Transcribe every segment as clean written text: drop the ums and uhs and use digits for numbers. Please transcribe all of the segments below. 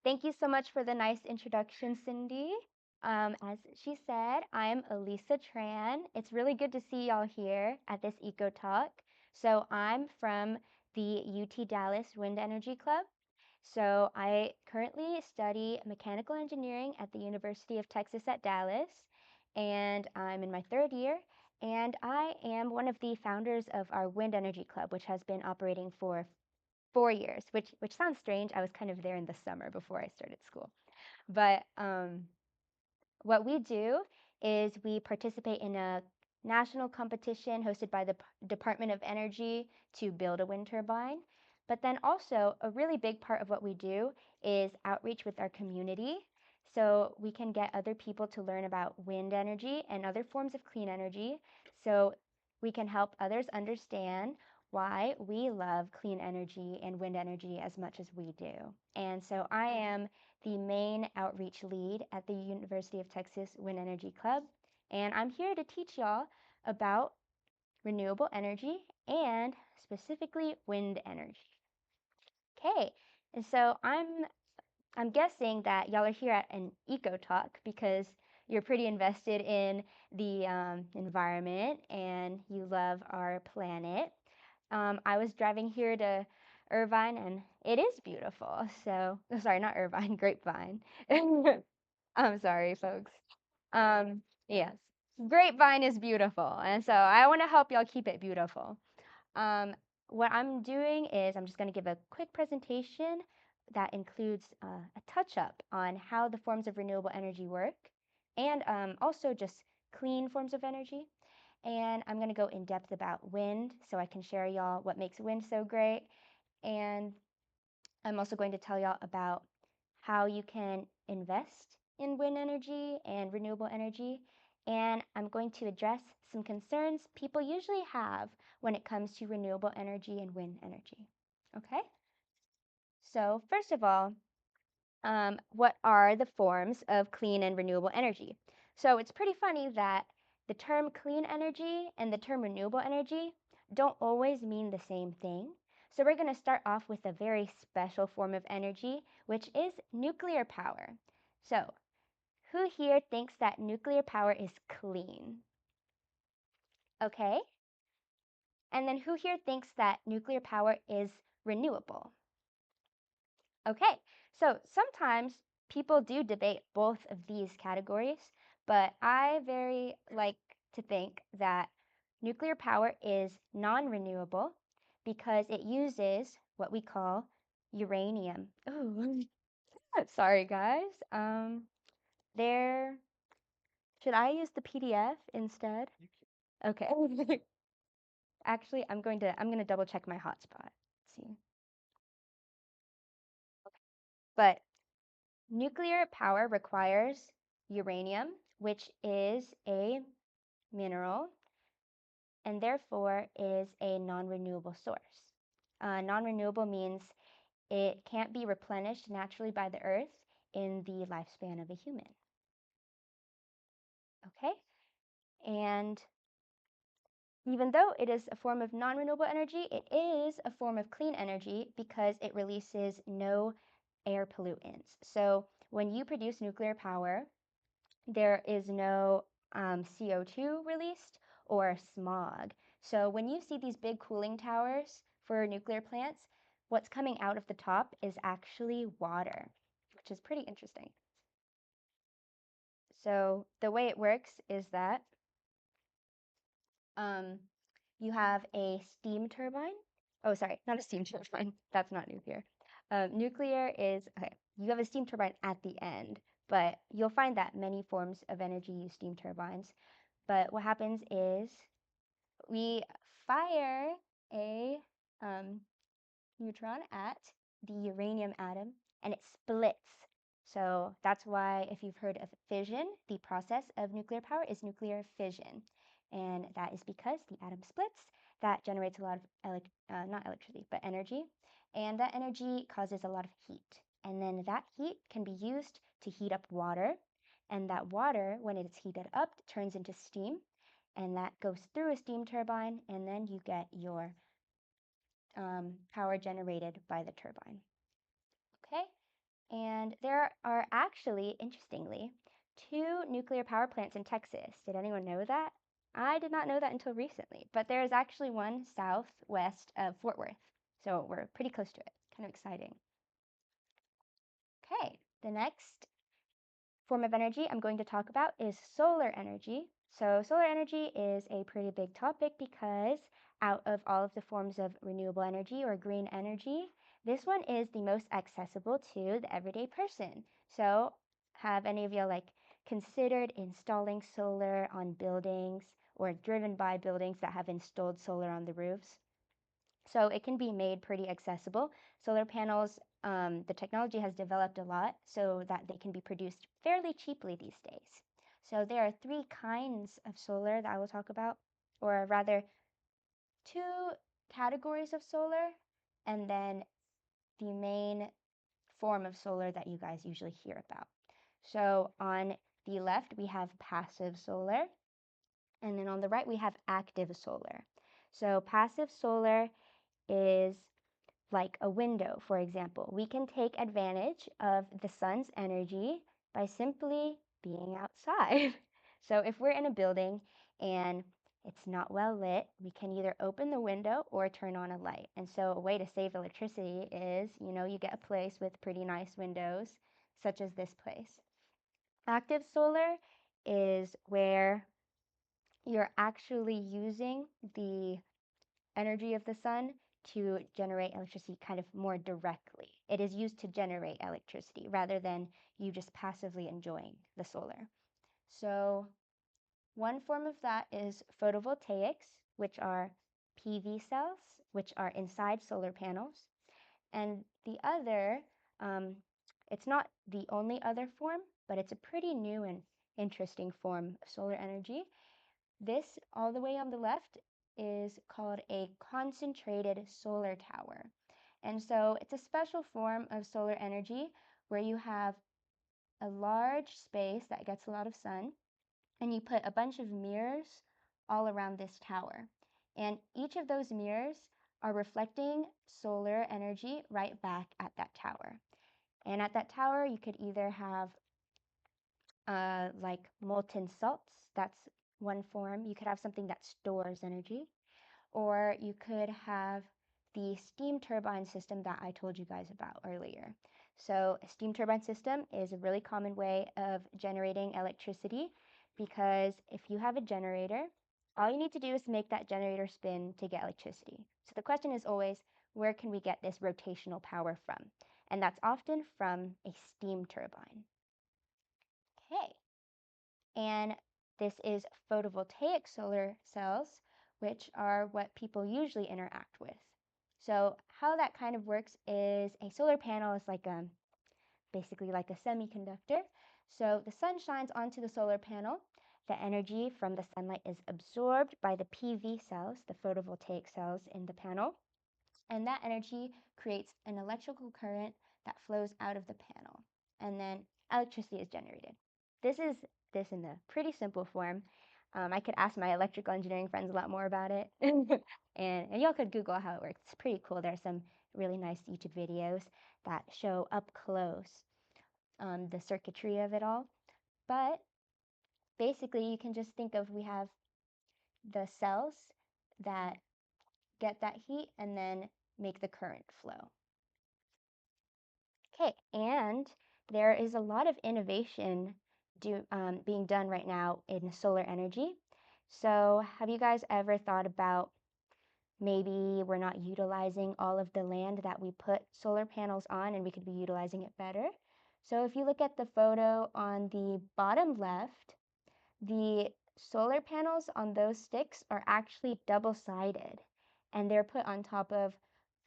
Thank you so much for the nice introduction, Cindy. As she said, I'm Alyssa Tran. It's really good to see y'all here at this Eco Talk. So I'm from the UT Dallas Wind Energy Club. So I currently study mechanical engineering at the University of Texas at Dallas, and I'm in my third year. And I am one of the founders of our Wind Energy Club, which has been operating for 4 years, which sounds strange. I was kind of there in the summer before I started school. But what we do is we participate in a national competition hosted by the Department of Energy to build a wind turbine. But then also, a really big part of what we do is outreach with our community. So we can get other people to learn about wind energy and other forms of clean energy. So we can help others understand why we love clean energy and wind energy as much as we do. And so I am the main outreach lead at the University of Texas Wind Energy Club, and I'm here to teach y'all about renewable energy and specifically wind energy. Okay, and so I'm guessing that y'all are here at an eco talk because you're pretty invested in the environment and you love our planet. I was driving here to Irvine and it is beautiful. So, sorry, not Irvine, Grapevine. I'm sorry, folks. Yes, Grapevine is beautiful. And so I want to help y'all keep it beautiful. Um, what I'm doing is I'm just going to give a quick presentation that includes a touch up on how the forms of renewable energy work and also just clean forms of energy. And I'm going to go in depth about wind so I can share y'all what makes wind so great. And I'm also going to tell y'all about how you can invest in wind energy and renewable energy. And I'm going to address some concerns people usually have when it comes to renewable energy and wind energy. Okay? So, first of all, what are the forms of clean and renewable energy? So, it's pretty funny that the term clean energy and the term renewable energy don't always mean the same thing. So, we're going to start off with a very special form of energy, which is nuclear power. So, who here thinks that nuclear power is clean? Okay. And then who here thinks that nuclear power is renewable? Okay. So sometimes people do debate both of these categories, but I very like to think that nuclear power is non-renewable because it uses what we call uranium. Oh, sorry guys. There, should I use the PDF instead? Okay. Actually, I'm going to double check my hotspot. See. But nuclear power requires uranium, which is a mineral and therefore is a non-renewable source. Non-renewable means it can't be replenished naturally by the earth in the lifespan of a human. Okay? And even though it is a form of non-renewable energy, it is a form of clean energy because it releases no air pollutants. So when you produce nuclear power, there is no CO2 released or smog. So when you see these big cooling towers for nuclear plants, what's coming out of the top is actually water, which is pretty interesting. So the way it works is that um, you have a steam turbine. Oh, sorry, not a steam turbine. That's not nuclear. Nuclear is, okay, you have a steam turbine at the end, but you'll find that many forms of energy use steam turbines. But what happens is we fire a neutron at the uranium atom and it splits. So that's why, if you've heard of fission, the process of nuclear power is nuclear fission. And that is because the atom splits, that generates a lot of, not electricity, but energy. And that energy causes a lot of heat. And then that heat can be used to heat up water. And that water, when it's heated up, turns into steam. And that goes through a steam turbine, and then you get your power generated by the turbine. Okay, and And there are actually, interestingly, two nuclear power plants in Texas. Did anyone know that? I did not know that until recently, but there is actually one southwest of Fort Worth. So we're pretty close to it. Kind of exciting. Okay, the next form of energy I'm going to talk about is solar energy. So solar energy is a pretty big topic because out of all of the forms of renewable energy or green energy, this one is the most accessible to the everyday person. So have any of you considered installing solar on buildings or driven by buildings that have installed solar on the roofs? So it can be made pretty accessible. Solar panels, the technology has developed a lot so that they can be produced fairly cheaply these days. So there are three kinds of solar that I will talk about, or rather, two categories of solar, and then the main form of solar that you guys usually hear about. So on the left, we have passive solar, and then on the right, we have active solar. So passive solar is like a window, for example. We can take advantage of the sun's energy by simply being outside. So if we're in a building and it's not well lit, we can either open the window or turn on a light. And so a way to save electricity is, you get a place with pretty nice windows, such as this place. Active solar is where you're actually using the energy of the sun to generate electricity kind of more directly. It is used to generate electricity rather than you just passively enjoying the solar. So one form of that is photovoltaics, which are PV cells, which are inside solar panels. And the other, it's not the only other form, but it's a pretty new and interesting form of solar energy. This, all the way on the left, is called a concentrated solar tower. And so it's a special form of solar energy where you have a large space that gets a lot of sun, and you put a bunch of mirrors all around this tower. And each of those mirrors are reflecting solar energy right back at that tower. And at that tower, you could either have like molten salts, that's one form. You could have something that stores energy, or you could have the steam turbine system that I told you guys about earlier. So a steam turbine system is a really common way of generating electricity because if you have a generator, all you need to do is make that generator spin to get electricity. So the question is always, where can we get this rotational power from? And that's often from a steam turbine. Okay. And this is photovoltaic solar cells, which are what people usually interact with. So how that kind of works is a solar panel is basically like a semiconductor. So the sun shines onto the solar panel. The energy from the sunlight is absorbed by the PV cells, the photovoltaic cells in the panel, and that energy creates an electrical current that flows out of the panel, and then electricity is generated. This is this in the pretty simple form. I could ask my electrical engineering friends a lot more about it, and y'all could Google how it works. It's pretty cool. There's some really nice YouTube videos that show up close the circuitry of it all. But basically, you can just think of we have the cells that get that heat and then make the current flow. Okay, and there is a lot of innovation being done right now in solar energy. So have you guys ever thought about maybe we're not utilizing all of the land that we put solar panels on and we could be utilizing it better? So if you look at the photo on the bottom left, the solar panels on those sticks are actually double-sided, and they're put on top of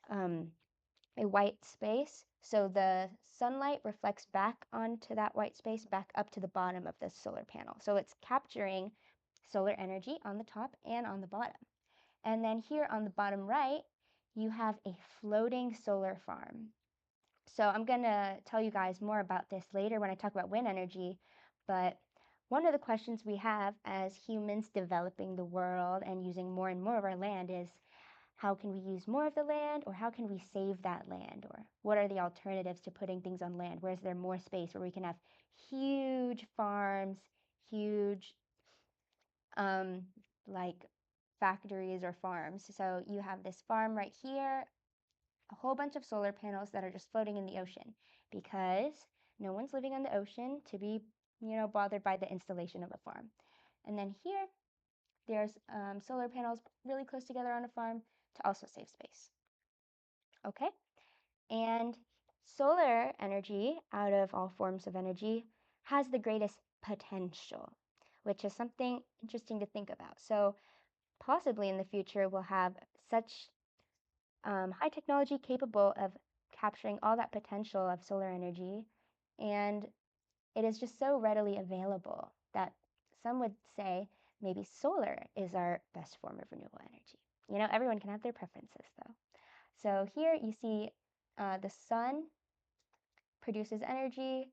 a white space. So the sunlight reflects back onto that white space, back up to the bottom of the solar panel. So it's capturing solar energy on the top and on the bottom. And then here on the bottom right, you have a floating solar farm. So I'm going to tell you guys more about this later when I talk about wind energy. But one of the questions we have as humans developing the world and using more and more of our land is, how can we use more of the land, or how can we save that land, or what are the alternatives to putting things on land? Where is there more space where we can have huge farms, huge um, like factories or farms? So you have this farm right here, a whole bunch of solar panels that are just floating in the ocean because no one's living on the ocean to be, bothered by the installation of a farm. And then here, there's solar panels really close together on a farm to also save space. Okay, and solar energy, out of all forms of energy, has the greatest potential, which is something interesting to think about. So possibly in the future, we'll have such high technology capable of capturing all that potential of solar energy, and it is just so readily available that some would say maybe solar is our best form of renewable energy. Everyone can have their preferences though. So here you see the sun produces energy,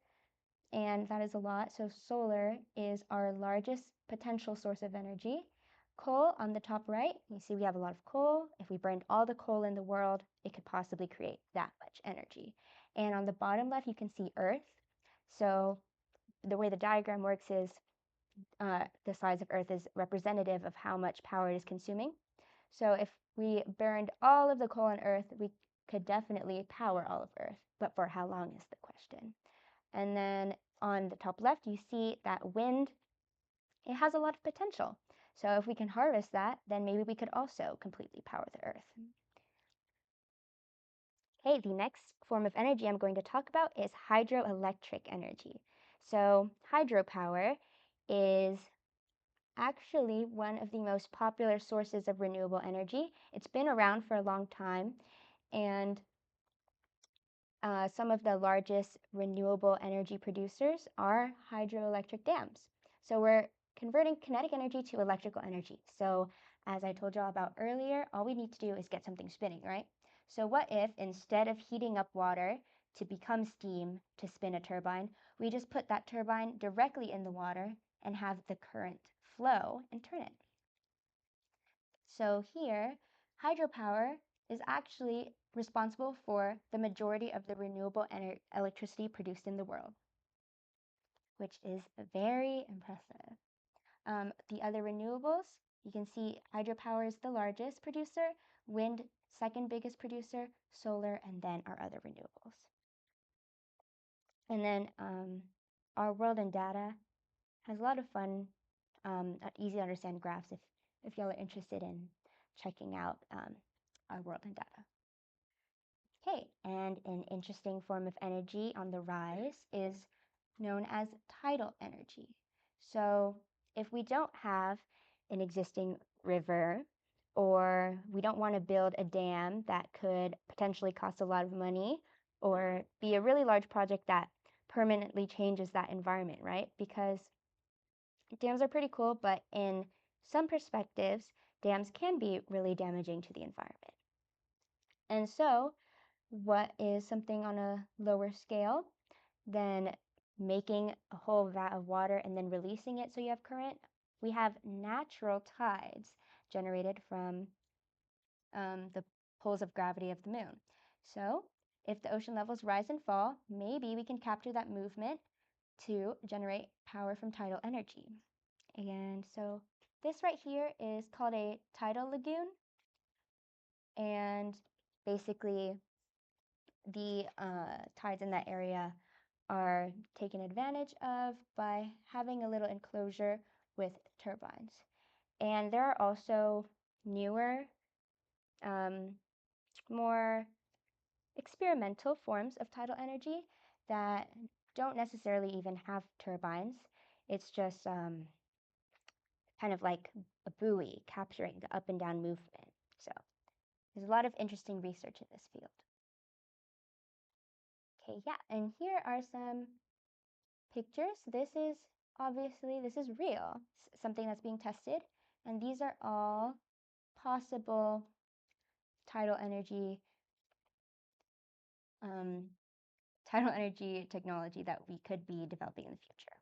and that is a lot. So solar is our largest potential source of energy. Coal on the top right, you see we have a lot of coal. If we burned all the coal in the world, it could possibly create that much energy. And on the bottom left, you can see Earth. So the way the diagram works is the size of Earth is representative of how much power it is consuming. So if we burned all of the coal on Earth, we could definitely power all of Earth, but for how long is the question. And then on the top left, you see that wind, it has a lot of potential. So if we can harvest that, then maybe we could also completely power the Earth. Okay, the next form of energy I'm going to talk about is hydroelectric energy. So hydropower is actually one of the most popular sources of renewable energy. It's been around for a long time, and some of the largest renewable energy producers are hydroelectric dams. So we're converting kinetic energy to electrical energy. So as I told y'all about earlier, all we need to do is get something spinning, right? So what if instead of heating up water to become steam to spin a turbine, we just put that turbine directly in the water and have the current flow and turn it? So here, hydropower is actually responsible for the majority of the renewable electricity produced in the world, which is very impressive. The other renewables, you can see hydropower is the largest producer, wind second biggest producer, solar, and then our other renewables. And then our world in data has a lot of fun, easy to understand graphs if y'all are interested in checking out our world in data. Okay, and an interesting form of energy on the rise is known as tidal energy. So if we don't have an existing river, or we don't want to build a dam that could potentially cost a lot of money or be a really large project that permanently changes that environment, right? Because dams are pretty cool, but in some perspectives, dams can be really damaging to the environment. And so what is something on a lower scale than making a whole vat of water and then releasing it so you have current? We have natural tides generated from the poles of gravity of the moon. So if the ocean levels rise and fall, maybe we can capture that movement to generate power from tidal energy. And so this right here is called a tidal lagoon. And basically, the tides in that area are taken advantage of by having a little enclosure with turbines. And there are also newer, more experimental forms of tidal energy that don't necessarily even have turbines. It's just kind of like a buoy capturing the up and down movement. So there's a lot of interesting research in this field. Okay, yeah, and here are some pictures. This is real, something that's being tested, and these are all possible tidal energy um, tidal energy technology that we could be developing in the future.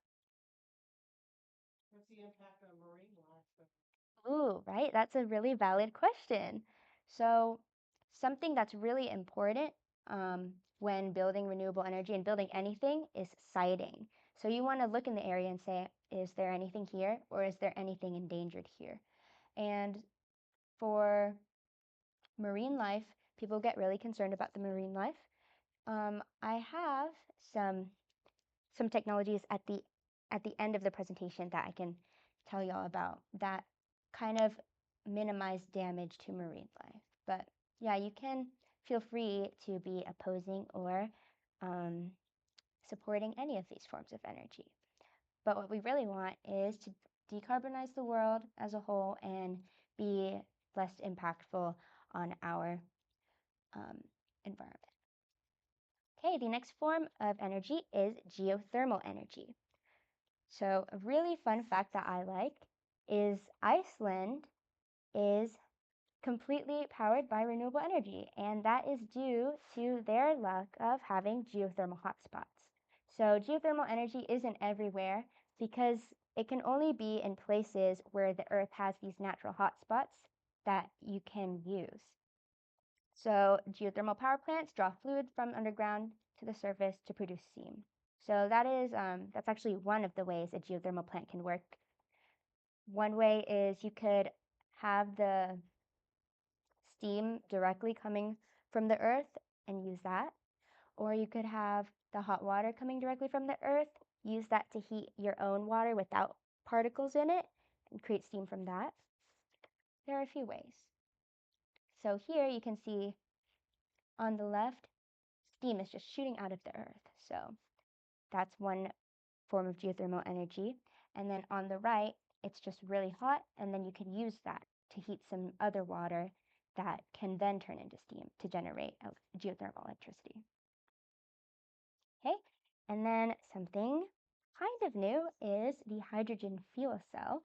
What's the impact on marine life? Ooh, right, that's a really valid question. So something that's really important when building renewable energy and building anything is siting. So you want to look in the area and say, is there anything here or is there anything endangered here? And for marine life, people get really concerned about the marine life. I have some technologies at the end of the presentation that I can tell y'all about that kind of minimize damage to marine life. But yeah, you can feel free to be opposing or supporting any of these forms of energy. But what we really want is to decarbonize the world as a whole and be less impactful on our environment. Okay, the next form of energy is geothermal energy. So a really fun fact that I like is Iceland is completely powered by renewable energy, and that is due to their luck of having geothermal hotspots. So geothermal energy isn't everywhere because it can only be in places where the earth has these natural hotspots that you can use. So geothermal power plants draw fluid from underground to the surface to produce steam. So that's actually one of the ways a geothermal plant can work. One way is you could have the steam directly coming from the earth and use that. Or you could have the hot water coming directly from the earth, use that to heat your own water without particles in it and create steam from that. There are a few ways. So here you can see on the left, steam is just shooting out of the earth. So that's one form of geothermal energy. And then on the right, it's just really hot, and then you can use that to heat some other water that can then turn into steam to generate geothermal electricity. Okay, and then something kind of new is the hydrogen fuel cell.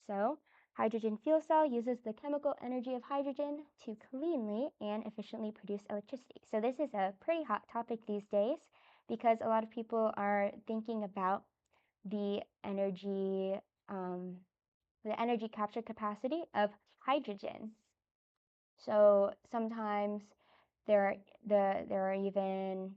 So hydrogen fuel cell uses the chemical energy of hydrogen to cleanly and efficiently produce electricity. So this is a pretty hot topic these days because a lot of people are thinking about the energy capture capacity of hydrogen. So sometimes there are even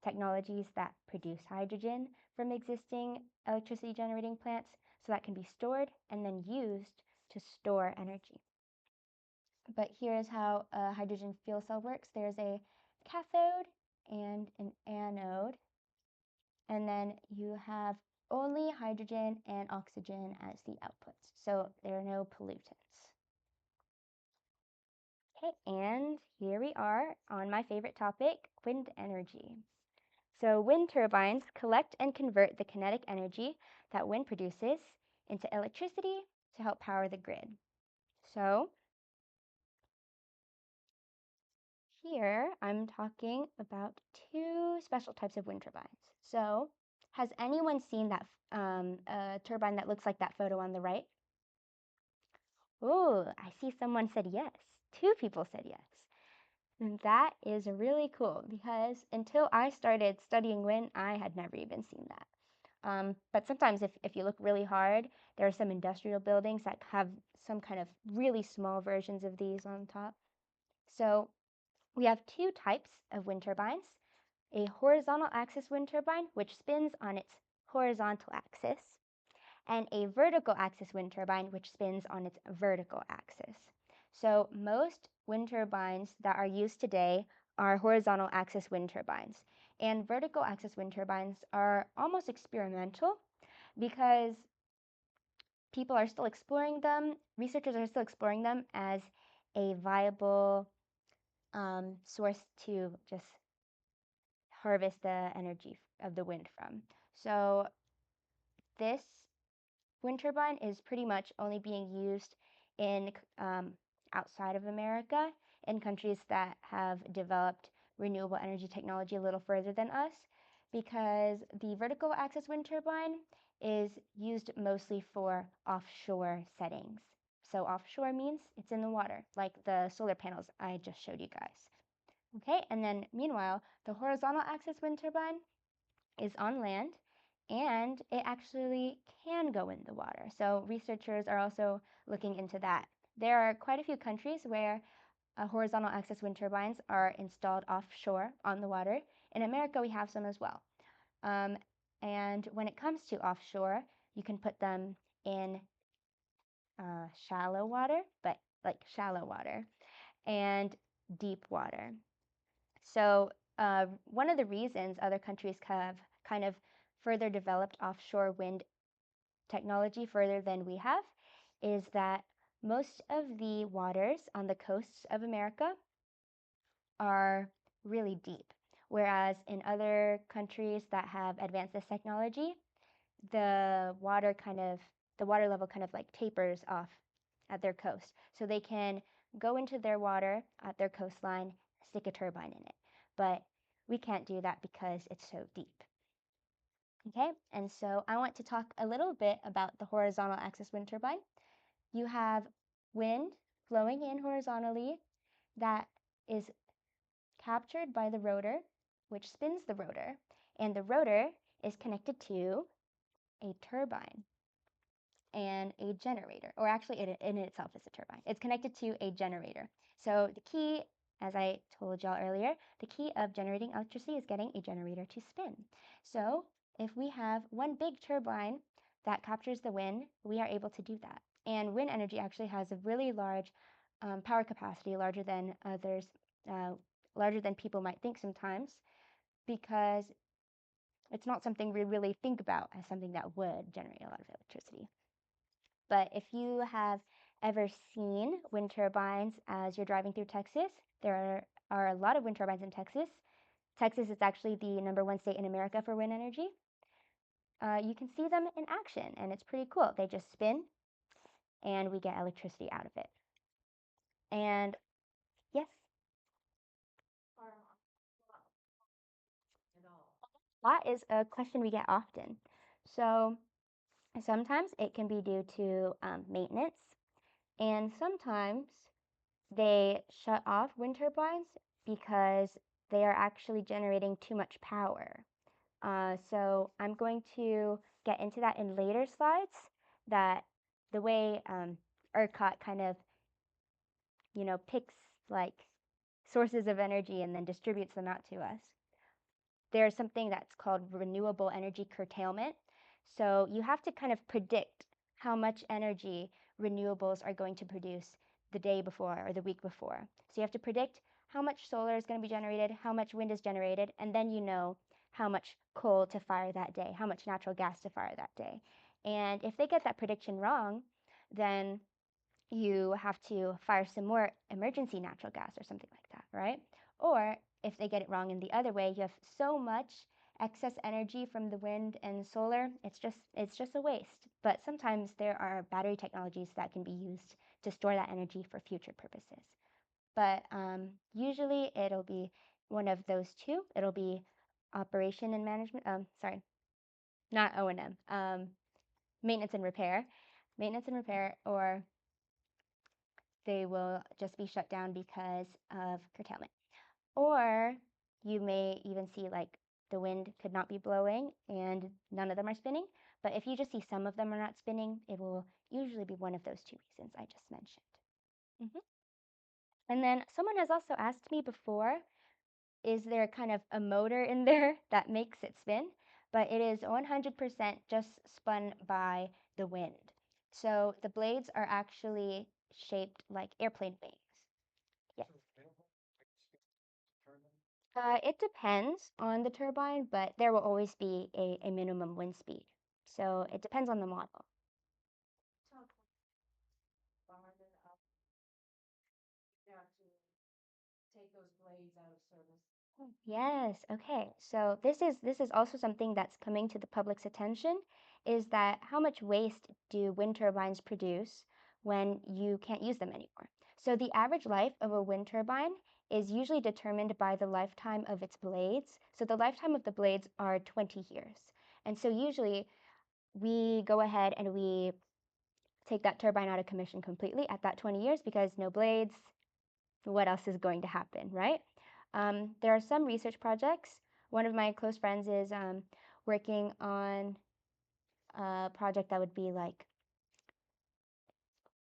technologies that produce hydrogen from existing electricity generating plants, so that can be stored and then used to store energy. But here's how a hydrogen fuel cell works. There's a cathode and an anode, and then you have only hydrogen and oxygen as the outputs, so there are no pollutants. Okay, and here we are on my favorite topic, wind energy. So wind turbines collect and convert the kinetic energy that wind produces into electricity to help power the grid. So here I'm talking about two special types of wind turbines. So has anyone seen that turbine that looks like that photo on the right? Oh, I see someone said yes. Two people said yes. And that is really cool because until I started studying wind, I had never even seen that. But sometimes if you look really hard, there are some industrial buildings that have some kind of really small versions of these on top. So we have two types of wind turbines, a horizontal axis wind turbine, which spins on its horizontal axis, and a vertical axis wind turbine, which spins on its vertical axis. So most wind turbines that are used today are horizontal axis wind turbines. And vertical axis wind turbines are almost experimental because people are still exploring them, researchers are still exploring them as a viable source to just harvest the energy of the wind from. So this wind turbine is pretty much only being used in outside of America, in countries that have developed renewable energy technology a little further than us, because the vertical axis wind turbine is used mostly for offshore settings. So offshore means it's in the water, like the solar panels I just showed you guys. Okay, and then meanwhile, the horizontal axis wind turbine is on land and it actually can go in the water. So researchers are also looking into that there are quite a few countries where horizontal axis wind turbines are installed offshore on the water. In America, we have some as well. Um, and when it comes to offshore, you can put them in shallow water, but like shallow water, and deep water. So, one of the reasons other countries have kind of further developed offshore wind technology further than we have is that most of the waters on the coasts of America are really deep, whereas in other countries that have advanced this technology, the water level kind of like tapers off at their coast. So they can go into their water at their coastline, stick a turbine in it. But we can't do that because it's so deep. Okay, and so I want to talk a little bit about the horizontal axis wind turbine. You have wind flowing in horizontally that is captured by the rotor, which spins the rotor, and the rotor is connected to a turbine and a generator, or actually it in itself is a turbine. It's connected to a generator. So the key, as I told y'all earlier, the key of generating electricity is getting a generator to spin. So if we have one big turbine that captures the wind, we are able to do that. And wind energy actually has a really large power capacity, larger than others, larger than people might think sometimes, because it's not something we really think about as something that would generate a lot of electricity. But if you have ever seen wind turbines as you're driving through Texas, there are a lot of wind turbines in Texas. Texas is actually the #1 state in America for wind energy. You can see them in action, and it's pretty cool. They just spin, and we get electricity out of it. And yes, that is a question we get often. So sometimes it can be due to maintenance, and sometimes they shut off wind turbines because they are actually generating too much power. So I'm going to get into that in later slides, that the way ERCOT kind of, picks like sources of energy and then distributes them out to us. There's something that's called renewable energy curtailment. So you have to kind of predict how much energy renewables are going to produce the day before or the week before. So you have to predict how much solar is going to be generated, how much wind is generated, and then you know how much coal to fire that day, how much natural gas to fire that day. And if they get that prediction wrong, then you have to fire some more emergency natural gas or something like that, right? Or if they get it wrong in the other way, you have so much excess energy from the wind and solar, it's just a waste. But sometimes there are battery technologies that can be used to store that energy for future purposes. But usually it'll be one of those two. It'll be operation and management. Sorry, not O&M. Maintenance and repair, or they will just be shut down because of curtailment. Or you may even see like the wind could not be blowing and none of them are spinning. But if you just see some of them are not spinning, it will usually be one of those two reasons I just mentioned. hmm And then someone has also asked me before, is there kind of a motor in there that makes it spin? But it is 100% just spun by the wind. So the blades are actually shaped like airplane wings. Yes. It depends on the turbine, but there will always be a minimum wind speed. So it depends on the model. Yes, okay. So this is also something that's coming to the public's attention, is that how much waste do wind turbines produce when you can't use them anymore? So the average life of a wind turbine is usually determined by the lifetime of its blades. So the lifetime of the blades are 20 years. And so usually we go ahead and we take that turbine out of commission completely at that 20 years because no blades, what else is going to happen, right? There are some research projects. One of my close friends is working on a project that would be like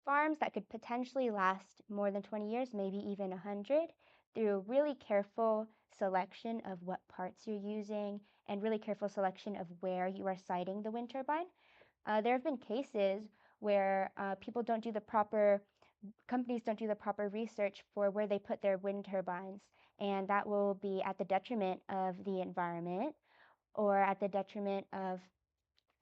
farms that could potentially last more than 20 years, maybe even 100, through really careful selection of what parts you're using and really careful selection of where you are siting the wind turbine. There have been cases where companies don't do the proper research for where they put their wind turbines, and that will be at the detriment of the environment or at the detriment of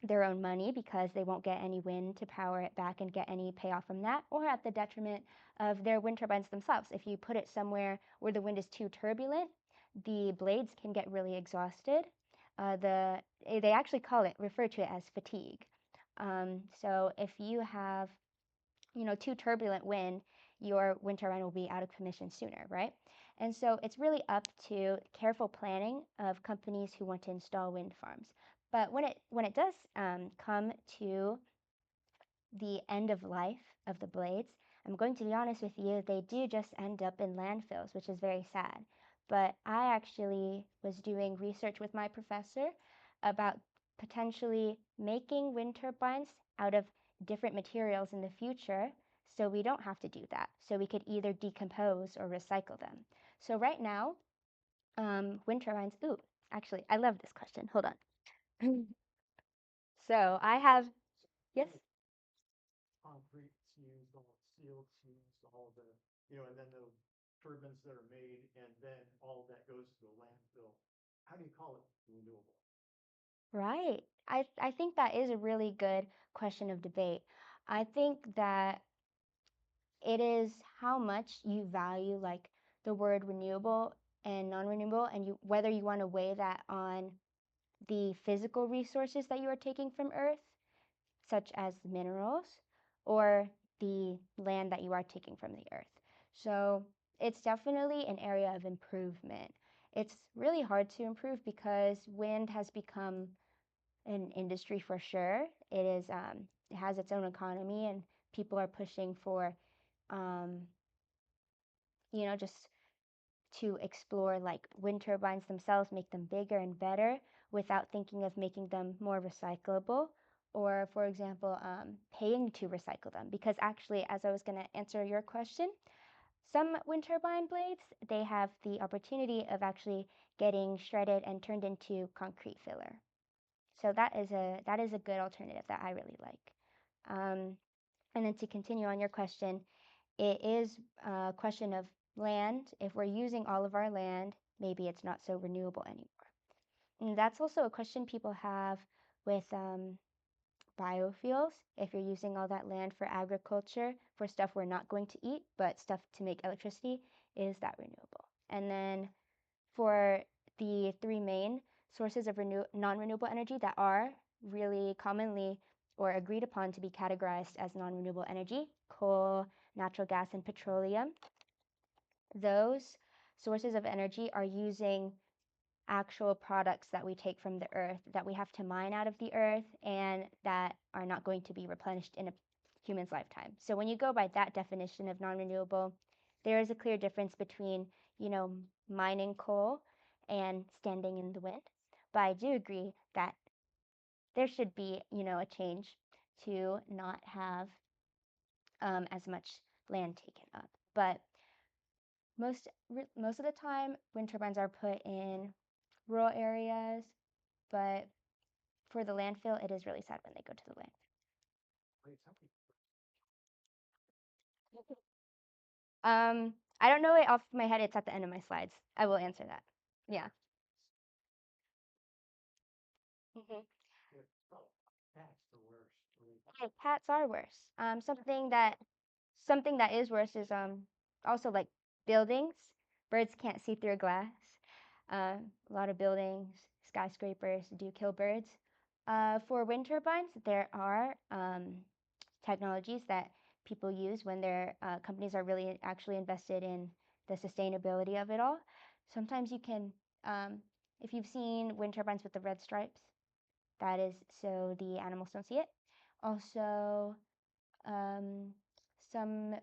their own money because they won't get any wind to power it back and get any payoff from that, or at the detriment of their wind turbines themselves. If you put it somewhere where the wind is too turbulent, the blades can get really exhausted. They actually refer to it as fatigue. So if you have too turbulent wind, your wind turbine will be out of commission sooner, right? And so it's really up to careful planning of companies who want to install wind farms. But when it does come to the end of life of the blades, I'm going to be honest with you, they do just end up in landfills, which is very sad. But I actually was doing research with my professor about potentially making wind turbines out of different materials in the future so we don't have to do that. So we could either decompose or recycle them. So right now, wind turbines, ooh, actually, I love this question. Hold on. So I have, yes? Concrete's used, all steel's used, all the, and then the turbines that are made, and then all that goes to the landfill. How do you call it renewable? Right. I think that is a really good question of debate. I think that it is how much you value like the word renewable and non-renewable and whether you want to weigh that on the physical resources that you are taking from earth, such as minerals, or the land that you are taking from the earth. So it's definitely an area of improvement. It's really hard to improve because wind has become an industry for sure. It has its own economy, and people are pushing for, um, just to explore like wind turbines themselves, make them bigger and better without thinking of making them more recyclable. Or, for example, paying to recycle them. Because actually, as I was going to answer your question, some wind turbine blades, they have the opportunity of actually getting shredded and turned into concrete filler. So that is a good alternative that I really like. Um, and then to continue on your question, it is a question of land. If we're using all of our land, maybe it's not so renewable anymore. And that's also a question people have with biofuels. If you're using all that land for agriculture, for stuff we're not going to eat, but stuff to make electricity, is that renewable? And then for the three main sources of non-renewable energy that are really commonly or agreed upon to be categorized as non-renewable energy, coal, natural gas, and petroleum. Those sources of energy are using actual products that we take from the earth, that we have to mine out of the earth, and that are not going to be replenished in a human's lifetime. So when you go by that definition of non-renewable, there is a clear difference between, you know, mining coal and standing in the wind. But I do agree that there should be, a change to not have as much land taken up. But most of the time, wind turbines are put in rural areas, but for the landfill, it is really sad when they go to the landfill. Wait, something. I don't know it off my head. It's at the end of my slides. I will answer that. Yeah. Hmm. Yeah, oh, that's the worst. Okay, cats are worse. Something that is worse is also like buildings. Birds can't see through glass. A lot of buildings, skyscrapers do kill birds. For wind turbines, there are technologies that people use when their companies are really actually invested in the sustainability of it all. Sometimes you can, if you've seen wind turbines with the red stripes, that is so the animals don't see it. Also, um, some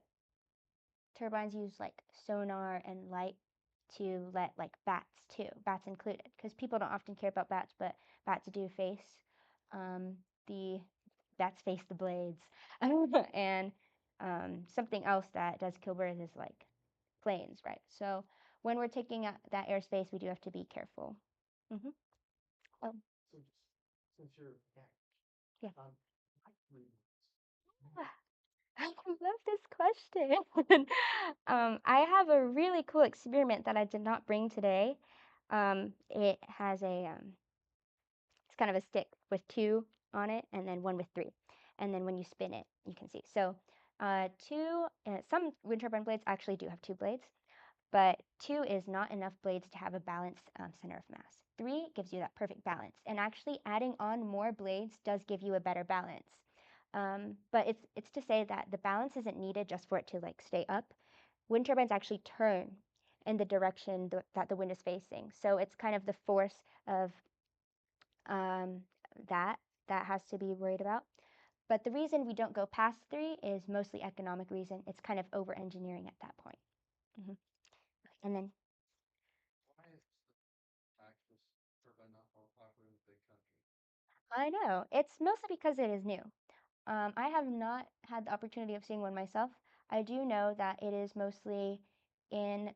turbines use like sonar and light to let like bats too, bats included, because people don't often care about bats, but bats do face the bats face the blades, and Something else that does kill birds is like planes, right? So when we're taking that airspace, we do have to be careful. Hmm. Oh, So just since you're a mechanic, yeah. why three I love this question. I have a really cool experiment that I did not bring today. It has it's kind of a stick with two on it and then one with three. And then when you spin it, you can see. So, some wind turbine blades actually do have two blades, but two is not enough blades to have a balanced center of mass. Three gives you that perfect balance, and actually adding on more blades does give you a better balance. But it's to say that the balance isn't needed just for it to like stay up. Wind turbines actually turn in the direction that the wind is facing, so it's kind of the force of um, that that has to be worried about. But the reason we don't go past three is mostly economic reason. It's kind of over engineering at that point. Hmm. And then Why is the axis turbine not more popular in the big country? I know it's mostly because it is new. I have not had the opportunity of seeing one myself. I do know that it is mostly in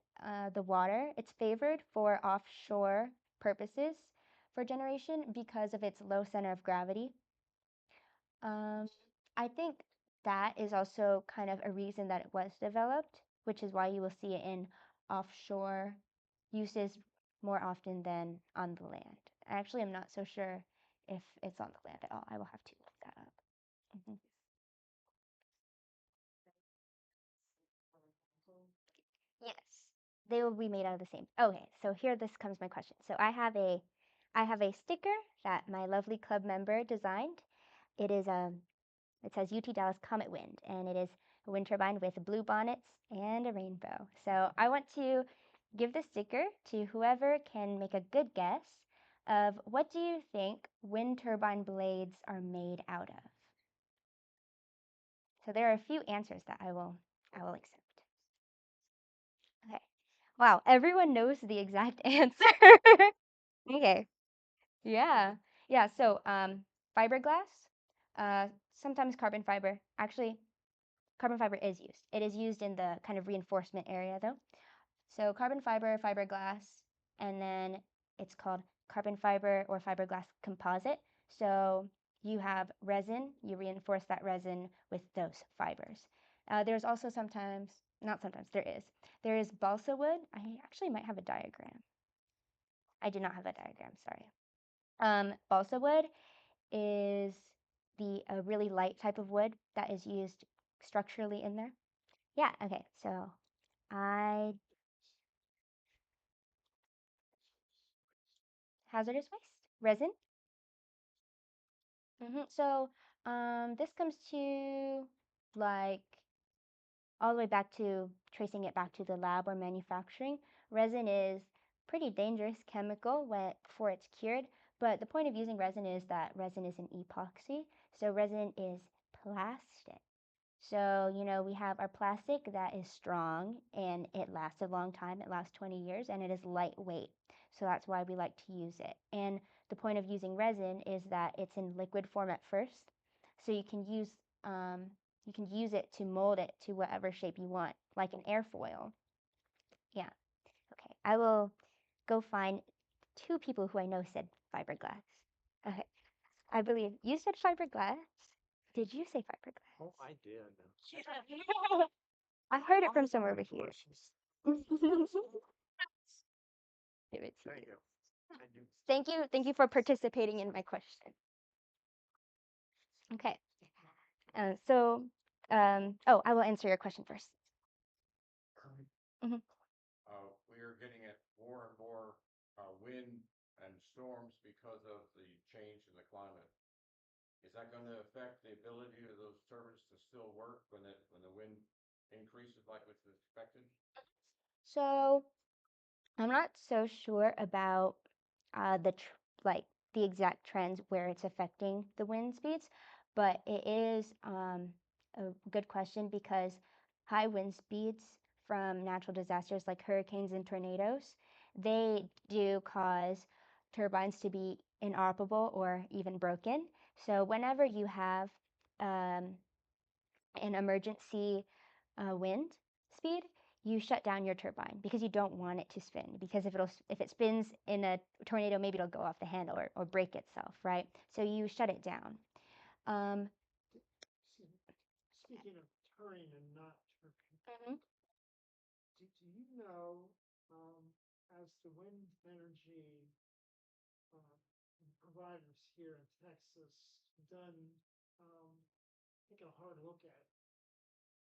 the water. It's favored for offshore purposes for generation because of its low center of gravity. Um, I think that is also kind of a reason that it was developed, which is why you will see it in offshore uses more often than on the land. I actually am not so sure if it's on the land at all. I will have to look that up. Mhm. Yes, they will be made out of the same. Okay, so here this comes my question. So I have a sticker that my lovely club member designed. It is it says UT Dallas Comet Wind, and it is a wind turbine with blue bonnets and a rainbow. So I want to give the sticker to whoever can make a good guess of what do you think wind turbine blades are made out of? So there are a few answers that I will accept. Okay. Wow, everyone knows the exact answer. Okay. Yeah. Yeah, so fiberglass, sometimes carbon fiber. Actually, carbon fiber is used. It is used in the kind of reinforcement area though. So carbon fiber, fiberglass, and then it's called carbon fiber or fiberglass composite. So you have resin, you reinforce that resin with those fibers. There's also sometimes, not sometimes, there is balsa wood. I actually might have a diagram. I do not have a diagram, sorry. Balsa wood is the a really light type of wood that is used structurally in there. Yeah, okay. So I hazardous waste, resin. So this comes to like all the way back to tracing it back to the lab or manufacturing. Resin is pretty dangerous chemical before it's cured, but the point of using resin is that resin is an epoxy. So resin is plastic. So, we have our plastic that is strong and it lasts a long time. It lasts 20 years and it is lightweight. So that's why we like to use it. And the point of using resin is that it's in liquid form at first. So um, you can use it to mold it to whatever shape you want, like an airfoil. Yeah. Okay. I will go find two people who I know said fiberglass. Okay. I believe you said fiberglass. Did you say fiberglass? Oh, I did. I heard it I'll from make the somewhere over right here. choice. Give it to Thank you. you. I do. Thank you. Thank you for participating in my question. Okay. So, oh, I will answer your question first. Hmm. We are getting at more and more wind and storms because of the change in the climate. Is that going to affect the ability of those turbines to still work when the wind increases like what's expected? So, I'm not so sure about like the exact trends where it's affecting the wind speeds, but it is a good question because high wind speeds from natural disasters like hurricanes and tornadoes, they do cause turbines to be inoperable or even broken. So whenever you have um, an emergency wind speed, you shut down your turbine because you don't want it to spin. Because if it spins in a tornado, maybe it'll go off the handle or break itself, right? So you shut it down. Um, Speaking of turning and not turning, mhm. do you know, as the wind energy uh, providers here in Texas done, take a hard look at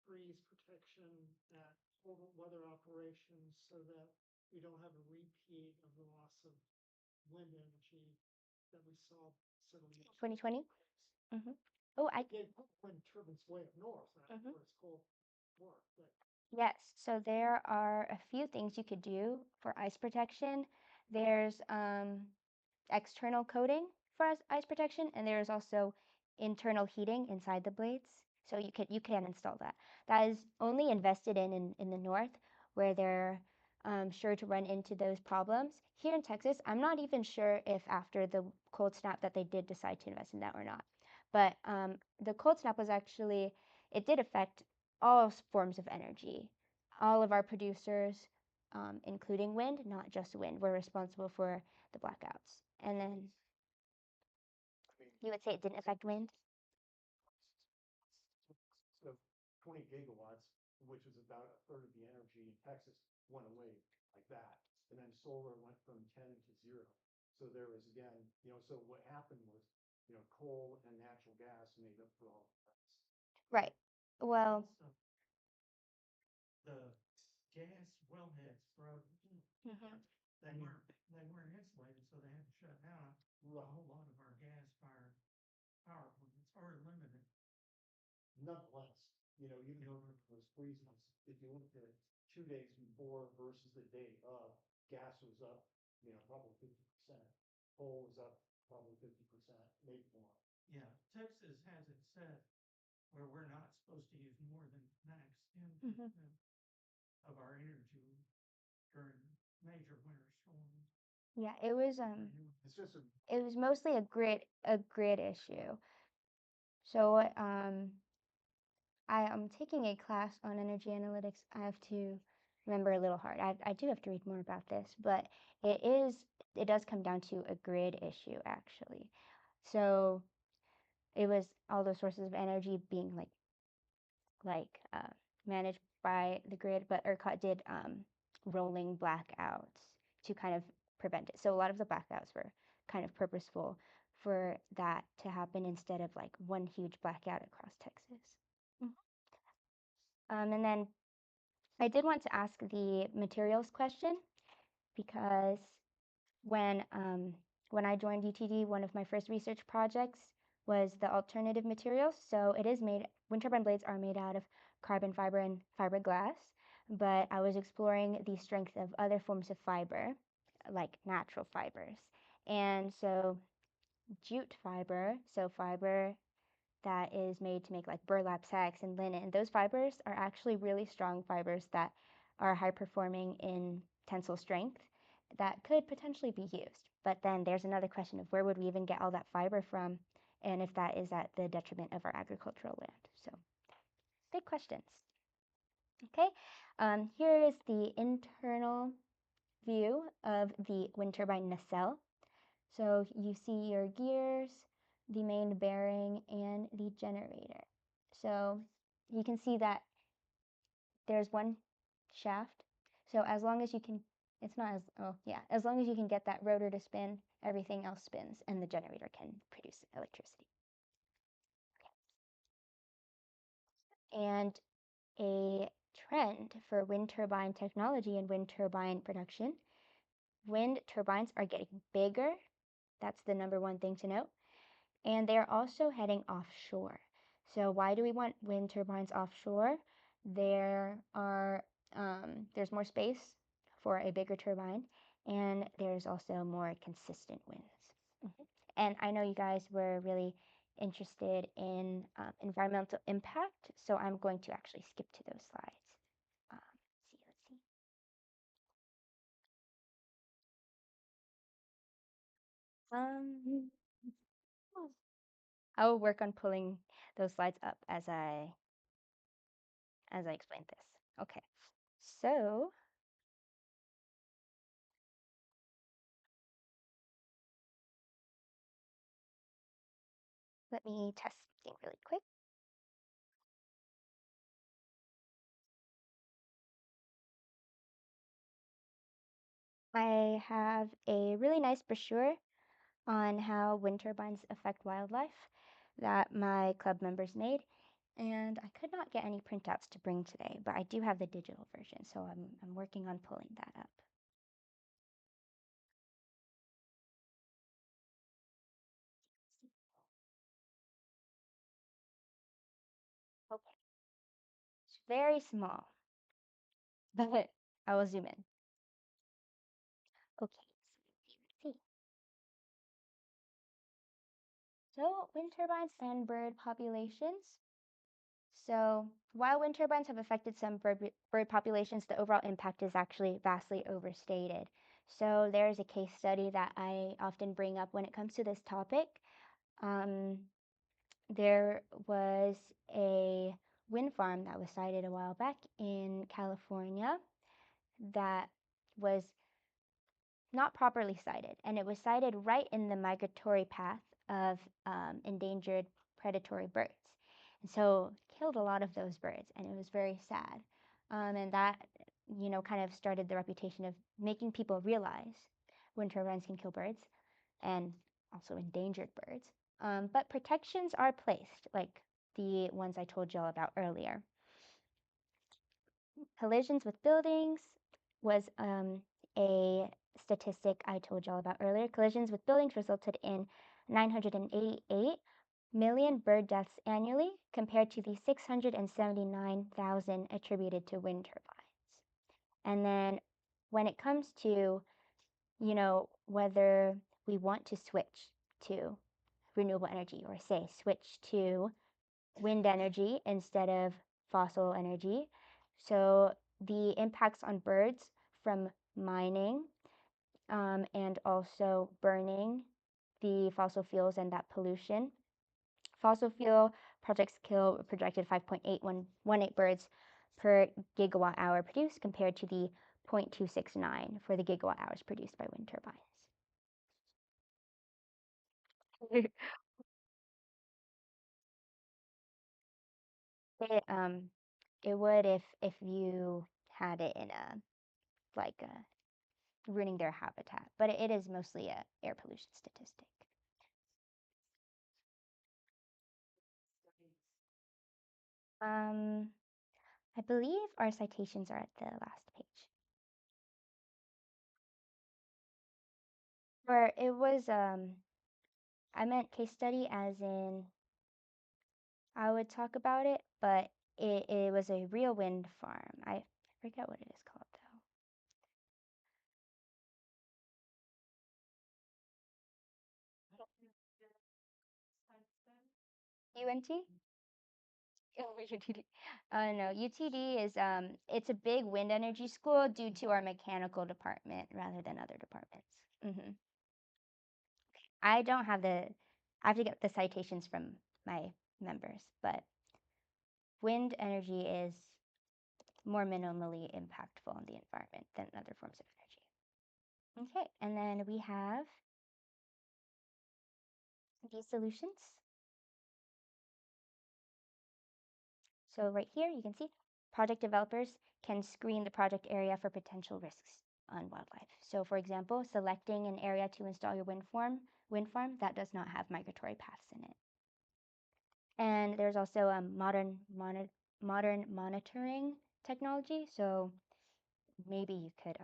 freeze protection, at total weather operations so that we don't have a repeat of the loss of wind energy that we saw several years ago? 2020. Hmm. Oh, Yeah, put wind turbines way up north, mhm. where it's cold work, but Yes, so there are a few things you could do for ice protection. There's external coating for ice protection, and there's also internal heating inside the blades. So you can install that. That is only invested in the north, where they're sure to run into those problems. Here in Texas, I'm not even sure if after the cold snap that they did decide to invest in that or not. But the cold snap was actually, it did affect all forms of energy. All of our producers, including wind, not just wind, were responsible for the blackouts. And then you would say it didn't affect wind? so 20 gigawatts, which was about a third of the energy in Texas, went away like that. And then solar went from 10 to 0. So there was again, so what happened was, coal and natural gas made up for all of that. Right. Well, Also, the gas wellheads broke. mhm. They weren't insulated, so they had to shut down a whole lot of our gas-fired power plants or limited. Nonetheless, even though there was freezes, if you looked at 2 days before versus the day of, gas was up, probably 50%. Coal was up probably 50%, maybe more. Yeah, Texas has it set where we're not supposed to use more than max 10% Mhm. of our energy during major winter storms. Yeah, It's just a it was mostly a grid issue. So I am taking a class on energy analytics. I have to remember a little hard. I do have to read more about this, but it does come down to a grid issue actually. So it was all those sources of energy being like managed by the grid, but ERCOT did rolling blackouts to kind of prevent it. So a lot of the blackouts were kind of purposeful for that to happen instead of like one huge blackout across Texas. Mhm. And then I did want to ask the materials question because when um, when I joined UTD, one of my first research projects was the alternative materials. So it is made, wind turbine blades are made out of carbon fiber and fiberglass, but I was exploring the strength of other forms of fiber, like natural fibers. And so jute fiber, so fiber that is made to make like burlap sacks and linen. Those fibers are actually really strong fibers that are high performing in tensile strength that could potentially be used. But then there's another question of where would we even get all that fiber from and if that is at the detriment of our agricultural land. So big questions. Okay, here is the internal view of the wind turbine nacelle. So you see your gears, the main bearing, and the generator. So you can see that there's one shaft. So as long as you can, it's not as, oh yeah, as long as you can get that rotor to spin, everything else spins and the generator can produce electricity. And a trend for wind turbine technology and wind turbine production, wind turbines are getting bigger. That's the number one thing to note. And they are also heading offshore. So why do we want wind turbines offshore? There's more space for a bigger turbine, and there's also more consistent winds. Mhm. And I know you guys were really interested in environmental impact, so I'm going to actually skip to those slides. Let's see. Um, I'll work on pulling those slides up as I as I explained this. Okay, so let me test something really quick. I have a really nice brochure on how wind turbines affect wildlife that my club members made. And I could not get any printouts to bring today, but I do have the digital version, so I'm working on pulling that up. Okay, it's very small, but I will zoom in. Okay, so let's see. So wind turbines and bird populations. So while wind turbines have affected some bird populations, the overall impact is actually vastly overstated. So there's a case study that I often bring up when it comes to this topic. Um, there was a wind farm that was sited a while back in California that was not properly sited, and it was sited right in the migratory path of endangered predatory birds. And so killed a lot of those birds, and it was very sad. And that, kind of started the reputation of making people realize wind turbines can kill birds and also endangered birds. But protections are placed, like the ones I told y'all about earlier. Collisions with buildings was a statistic I told y'all about earlier. Collisions with buildings resulted in 988 million bird deaths annually compared to the 679,000 attributed to wind turbines. And then when it comes to, whether we want to switch to renewable energy or say switch to wind energy instead of fossil energy. So the impacts on birds from mining and also burning the fossil fuels and that pollution. Fossil fuel projects kill a projected 5.818 birds per gigawatt hour produced compared to the 0.269 for the gigawatt hours produced by wind turbines. It, it would if you had it in a like ruining their habitat, but it is mostly a air pollution statistic. Um, I believe our citations are at the last page. Or it was I meant case study as in I would talk about it, but it was a real wind farm. I forget what it is called though. UNT? Oh, UTD. No, UTD is it's a big wind energy school due to our mechanical department rather than other departments. I don't have I have to get the citations from my members, but wind energy is more minimally impactful on the environment than other forms of energy. Okay, and then we have these solutions. So right here, you can see project developers can screen the project area for potential risks on wildlife. So for example, selecting an area to install your wind farm that does not have migratory paths in it. And there's also a modern monitoring technology. So maybe you could,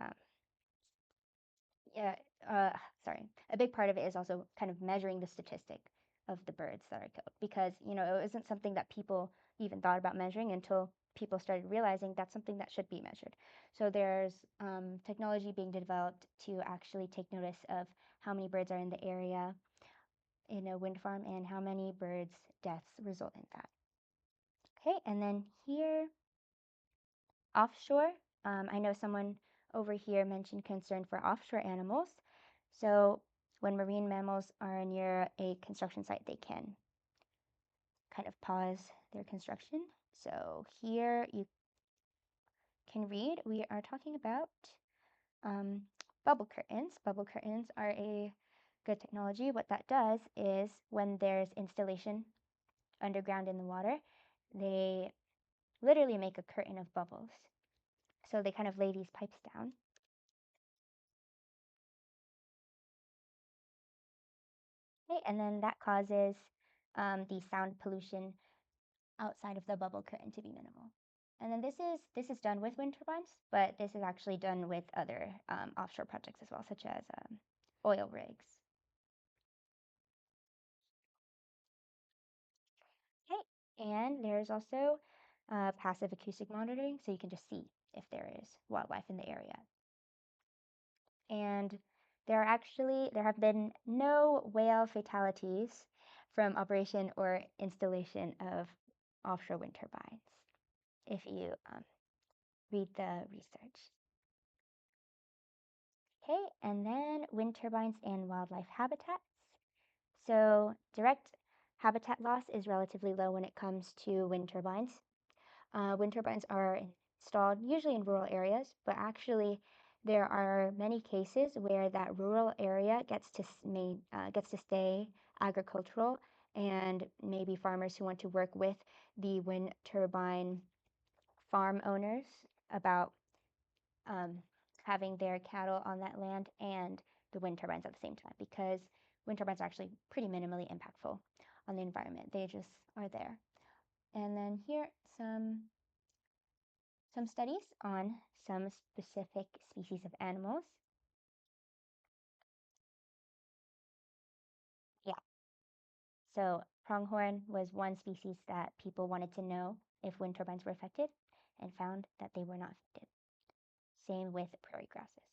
yeah, uh, sorry. A big part of it is also kind of measuring the statistic of the birds that are killed because, it isn't something that people even thought about measuring until people started realizing that's something that should be measured. So there's technology being developed to actually take notice of how many birds are in the area in a wind farm and how many birds' deaths result in that. Okay, and then here, offshore, I know someone over here mentioned concern for offshore animals. So when marine mammals are near a construction site, they can kind of pause their construction So here you can read, we are talking about um, bubble curtains. Bubble curtains are a good technology. What that does is when there's installation underground in the water, they literally make a curtain of bubbles. So they kind of lay these pipes down. Okay, and then that causes the sound pollution outside of the bubble curtain to be minimal. And then this is done with wind turbines, but this is actually done with other offshore projects as well, such as oil rigs. Okay, and there's also passive acoustic monitoring, so you can just see if there is wildlife in the area. And there have been no whale fatalities from operation or installation of offshore wind turbines, if you read the research. Okay, and then wind turbines and wildlife habitats. So direct habitat loss is relatively low when it comes to wind turbines. Wind turbines are installed usually in rural areas, but actually there are many cases where that rural area gets to stay agricultural, and maybe farmers who want to work with the wind turbine farm owners about um, having their cattle on that land and the wind turbines at the same time, because wind turbines are actually pretty minimally impactful on the environment. They just are there. And then here some studies on some specific species of animals. Yeah. So pronghorn was one species that people wanted to know if wind turbines were affected and found that they were not affected. Same with prairie grasses.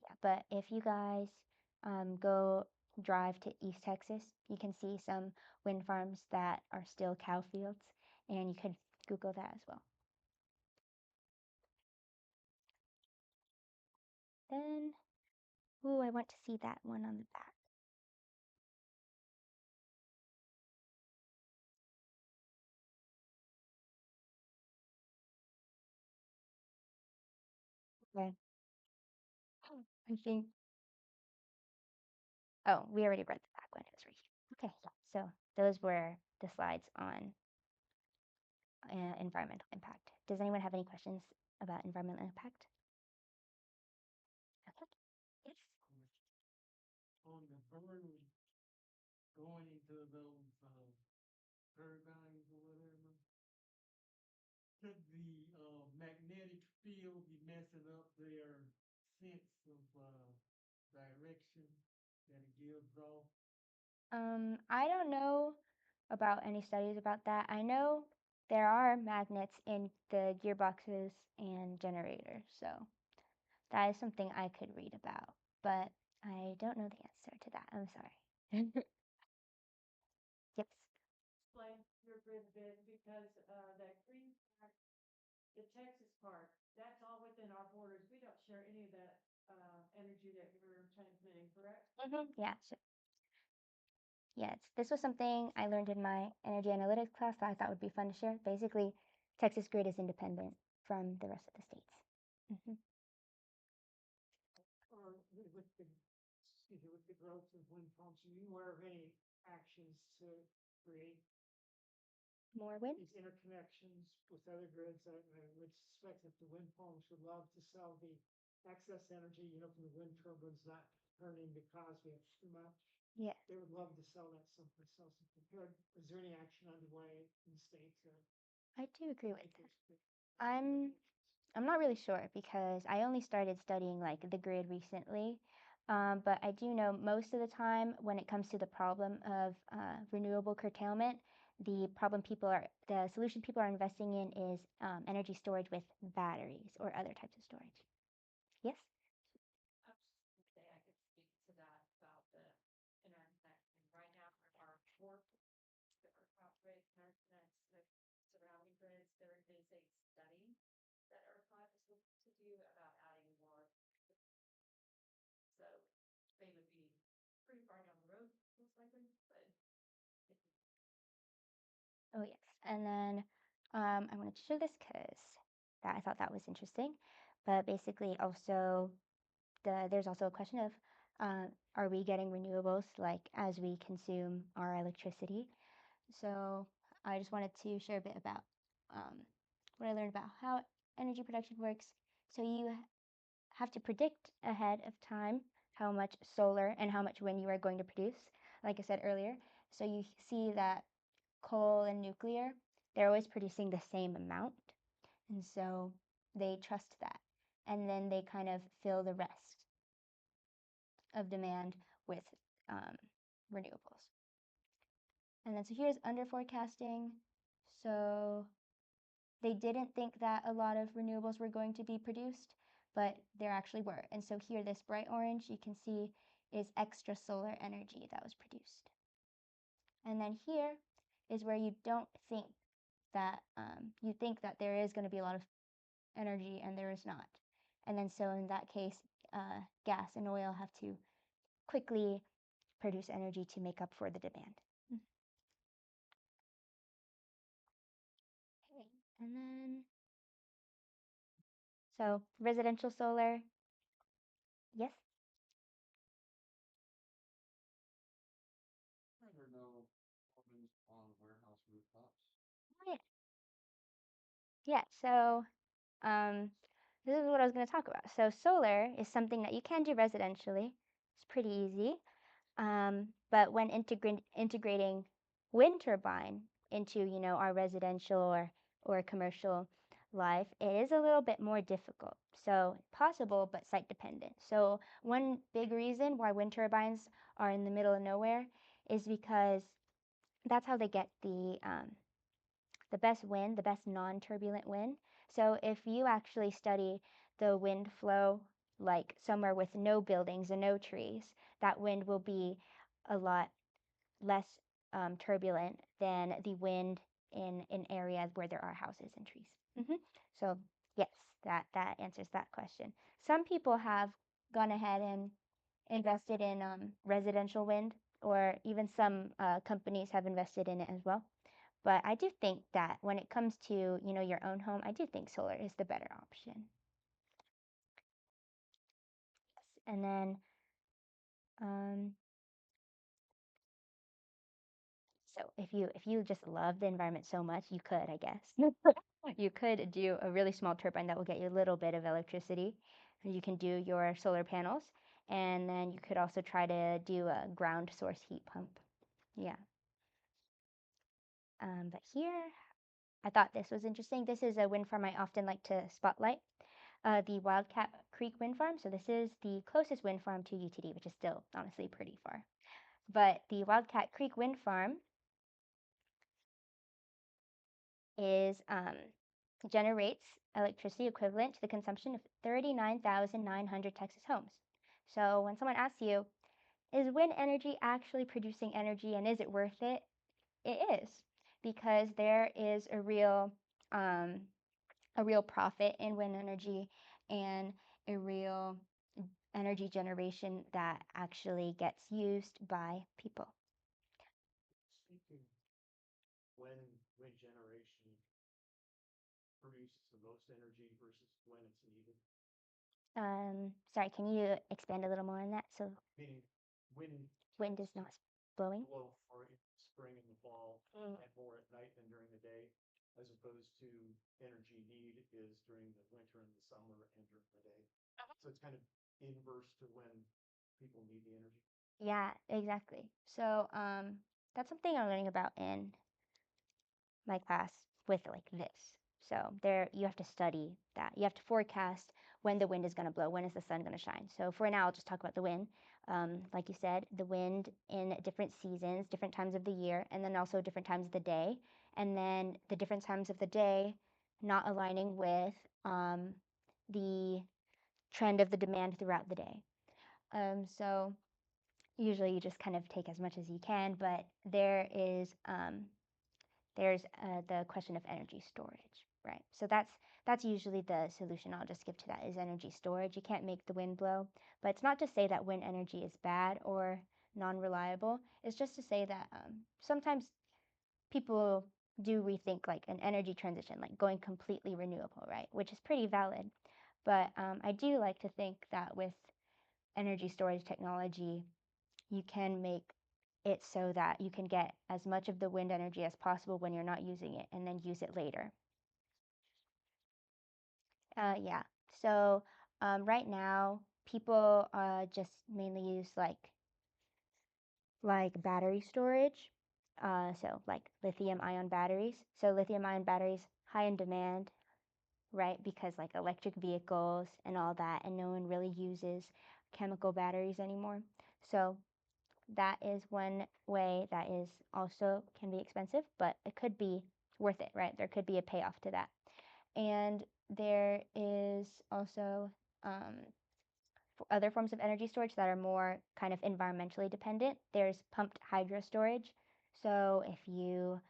Yeah, but if you guys go drive to East Texas, you can see some wind farms that are still cow fields, and you could Google that as well. Then, ooh, I want to see that one on the back. Okay. I think, oh, we already read the back one. It was right here. Okay, yeah. So those were the slides on environmental impact. Does anyone have any questions about environmental impact? Okay. Yes. On the burn going into those turbines or whatever, could the magnetic field be messing up their sense of direction that it gives off? I don't know about any studies about that. I know there are magnets in the gearboxes and generators, so that is something I could read about, but I don't know the answer to that. I'm sorry. Yes. Explain your grid bit because that green part, the Texas part, that's all within our borders. We don't share any of that energy that you're transmitting, correct? Yeah, sure. Yes, this was something I learned in my energy analytics class that I thought would be fun to share. Basically, Texas grid is independent from the rest of the states. Hmm. Or with the, excuse me, with the growth of wind farms, are you aware of any actions to create More wind? these interconnections with other grids? I would suspect that the wind farms would love to sell the excess energy, from the wind turbines not turning because we have too much. Yes, They would love to sell that someplace else. Is there any action underway in the state to I do agree with make that. those? I'm I'm not really sure because I only started studying like the grid recently. But I do know most of the time when it comes to the problem of renewable curtailment, the solution people are investing in is energy storage with batteries or other types of storage. Yes? I was just gonna say I could speak to that about the interconnection. Right now, our work, the ERCOT grid interconnects with surrounding grids. There is a study that ERCOT is looking to do about adding more. So they would be pretty far down the road, most likely, but Oh, yes. And then I wanted to show this because I thought that was interesting. But basically, also there's also a question of are we getting renewables like as we consume our electricity? So I just wanted to share a bit about um, what I learned about how energy production works. So you have to predict ahead of time how much solar and how much wind you are going to produce, like I said earlier. So you see that coal and nuclear, they're always producing the same amount. And so they trust that. And then they kind of fill the rest of demand with renewables. And then so here's under forecasting. So they didn't think that a lot of renewables were going to be produced, but there actually were. And so here, this bright orange you can see is extra solar energy that was produced. And then here is where you don't think that, you think that there is going to be a lot of energy and there is not. And then so in that case, gas and oil have to quickly produce energy to make up for the demand. Okay, and then so residential solar, yes. Are there no turbines on warehouse rooftops? Oh, yeah. So this is what I was going to talk about. So solar is something that you can do residentially. It's pretty easy. But when integrating wind turbine into, our residential or commercial life, it is a little bit more difficult. So possible, but site dependent. So one big reason why wind turbines are in the middle of nowhere is because that's how they get the best wind, the best non-turbulent wind. So if you actually study the wind flow, like somewhere with no buildings and no trees, that wind will be a lot less turbulent than the wind in areas where there are houses and trees. So yes, that answers that question. Some people have gone ahead and invested in residential wind, or even some companies have invested in it as well. But I do think that when it comes to, your own home, I do think solar is the better option. Yes. And then, um, so if you just love the environment so much, you could, I guess, you could do a really small turbine that will get you a little bit of electricity. You can do your solar panels, and then you could also try to do a ground source heat pump. Yeah. But here, I thought this was interesting. This is a wind farm I often like to spotlight. The Wildcat Creek Wind Farm. So this is the closest wind farm to UTD, which is still honestly pretty far. But the Wildcat Creek Wind Farm is generates electricity equivalent to the consumption of 39,900 Texas homes. So when someone asks you, is wind energy actually producing energy and is it worth it? It is, because there is um, a real profit in wind energy and a real energy generation that actually gets used by people. Speaking, when wind generation produces the most energy versus when it's needed, Sorry, can you expand a little more on that? So meaning wind wind tends is to not blowing. blow more in the spring and the fall Mm. and more at night than during the day, as opposed to energy need is during the winter and the summer and during the day. So it's kind of inverse to when people need the energy. Yeah, exactly. So that's something I'm learning about in my class with like this. So there you have to study that. You have to forecast when the wind is going to blow, when is the sun going to shine. So for now, I'll just talk about the wind. Like you said, the wind in different seasons, different times of the year, and then also different times of the day. And then the different times of the day not aligning with the trend of the demand throughout the day. So usually you just kind of take as much as you can, but there's the question of energy storage, right? So that's usually the solution I'll just give to that is energy storage. You can't make the wind blow, but it's not to say that wind energy is bad or non-reliable. It's just to say that sometimes people do rethink like an energy transition, like going completely renewable, right? Which is pretty valid. But I do like to think that with energy storage technology, you can make it so that you can get as much of the wind energy as possible when you're not using it and then use it later. Yeah. So right now, people just mainly use like battery storage. So like lithium ion batteries. So lithium ion batteries high in demand, right? Because like electric vehicles and all that, and no one really uses chemical batteries anymore. So that is one way that is also can be expensive, but it could be worth it, right? There could be a payoff to that. And there is also um, other forms of energy storage that are more kind of environmentally dependent. There's pumped hydro storage. So if you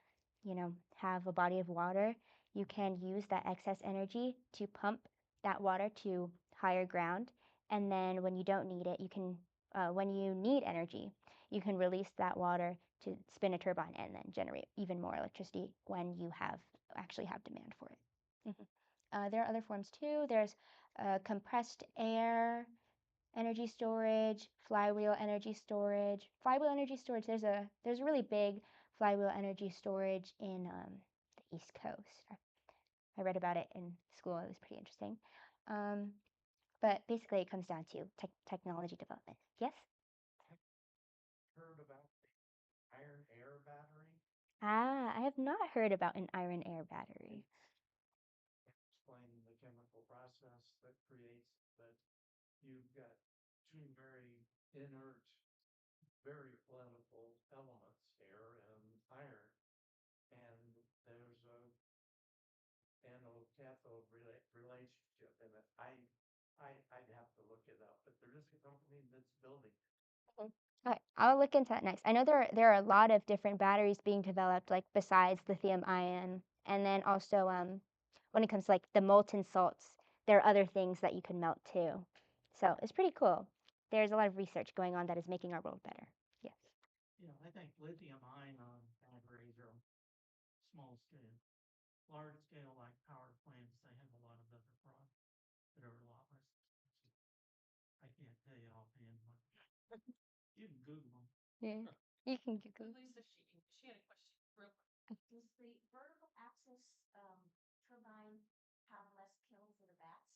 have a body of water, you can use that excess energy to pump that water to higher ground. And then when you don't need it, when you need energy, you can release that water to spin a turbine and then generate even more electricity when you actually have demand for it. There are other forms too. There's compressed air energy storage, flywheel energy storage. Flywheel energy storage, there's a really big flywheel energy storage in the East Coast. I read about it in school. It was pretty interesting. Um, but basically, it comes down to technology development. Yes? Heard about the iron air battery? Ah, I have not heard about an iron air battery. Explaining the chemical process that creates that you've got two very inert, very flammable elements, air and iron, and there's a anode cathode relationship in it. I'd have to look it up, but there is a company that's building it. Okay, I'll look into that next. I know there are a lot of different batteries being developed, like besides lithium ion, and then also when it comes to like the molten salts, there are other things that you can melt too. So it's pretty cool. There's a lot of research going on that is making our world better. Yes. Yeah, I think lithium ion batteries are small scale. Large scale, like power plants, they have a lot of other products that are a lot less expensive. I can't tell you offhand, but you can Google them. Yeah. You can Google. Lisa, she had a question real quick. Does the vertical axis turbine have less kills than the bats?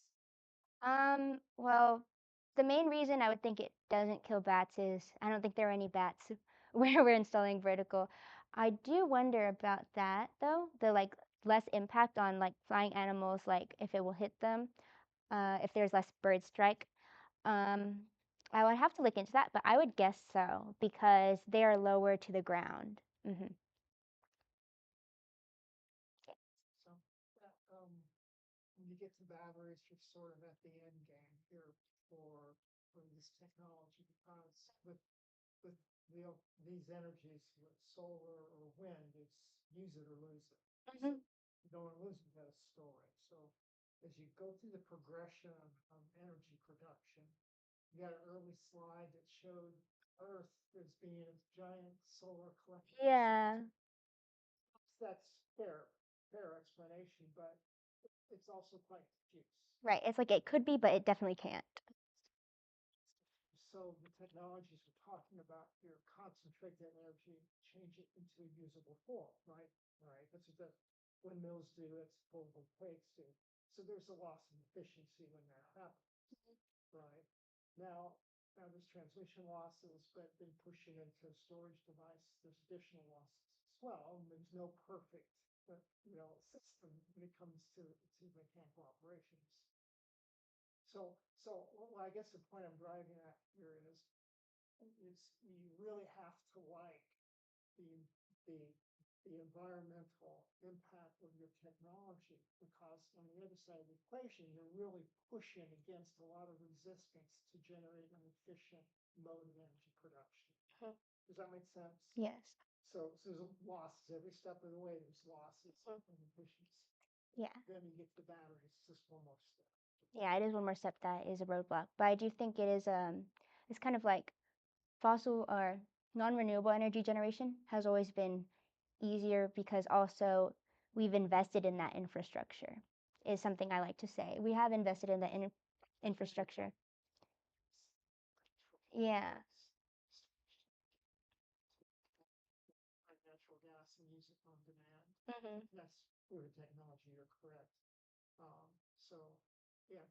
Well, the main reason I would think it doesn't kill bats is I don't think there are any bats where we're installing vertical. I do wonder about that though, the like less impact on like flying animals, like if it will hit them, if there's less bird strike. Um, I would have to look into that, but I would guess so because they are lower to the ground. So, when you get to batteries, you're sort of at the end game here for this technology because with these energies, with solar or wind, it's use it or lose it. Mhm. You don't want to lose it, you got to store it. So as you go through the progression of energy production, you got an early slide that showed Earth as being a giant solar collector. Yeah. That's fair explanation, but it's also quite diffuse. Right. It's like it could be, but it definitely can't. So the technologies we're talking about here concentrate that energy, change it into a usable form, right? Right. That's what the windmills do. That's what the plates do. So there's a loss of efficiency when that happens, right? Now, there's transmission losses, but then pushing into a storage device, there's additional losses as well. And there's no perfect, system when it comes to mechanical operations. So well, I guess the point I'm driving at here is you really have to like the the the environmental impact of your technology because on the other side of the equation, you're really pushing against a lot of resistance to generate an efficient mode of energy production. Does that make sense? Yes. So there's losses every step of the way. There's losses and efficiency. Yeah. Then you get the batteries. It's just one more step. Yeah, it is one more step that is a roadblock. But I do think it's kind of like fossil or non-renewable energy generation has always been easier because also we've invested in that infrastructure, is something I like to say. We have invested in the infrastructure. Yeah. Find natural gas and use it on demand. Hmm. That's where the technology, you're correct. So, yeah,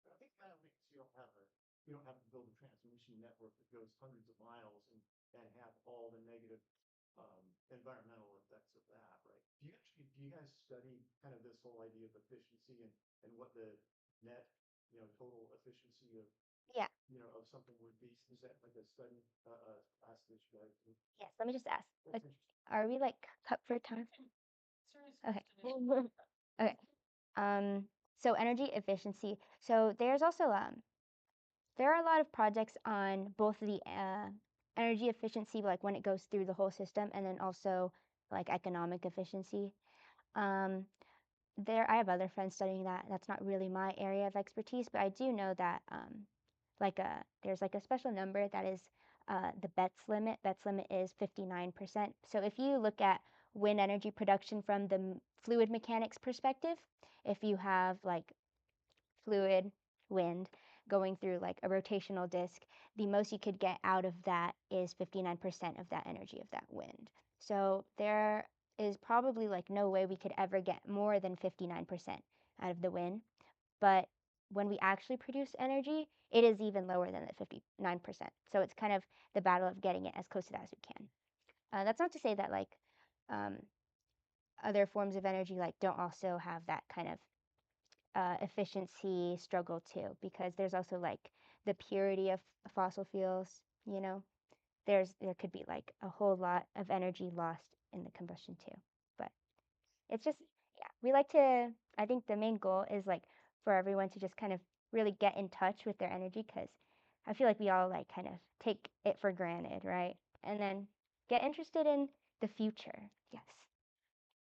I think that means you don't have to build a transmission network that goes hundreds of miles and have all the negative environmental effects of that, right? Do you guys study kind of this whole idea of efficiency and what the net, total efficiency of, Yeah. of something would be? Is that like a study, class that you guys do? Yes. Let me just ask. That's Like, interesting. are we like cut for time? Serious Okay. question. Okay. Um, so energy efficiency. So there's also there are a lot of projects on both the energy efficiency, like when it goes through the whole system, and then also like economic efficiency. Um, I have other friends studying that. That's not really my area of expertise, but I do know that there's like a special number that is the BETS limit. BETS limit is 59%. So if you look at wind energy production from the fluid mechanics perspective, if you have like fluid wind going through like a rotational disk, the most you could get out of that is 59% of that energy of that wind. So there is probably like no way we could ever get more than 59% out of the wind. But when we actually produce energy, it is even lower than the 59%. So it's kind of the battle of getting it as close to that as we can. That's not to say that like um, other forms of energy like don't also have that kind of efficiency struggle too, because there's also like the purity of fossil fuels. You know, there could be like a whole lot of energy lost in the combustion too. But it's just, yeah, we like to. I think the main goal is like for everyone to just kind of really get in touch with their energy, because I feel like we all like kind of take it for granted, right? And then get interested in the future. Yes.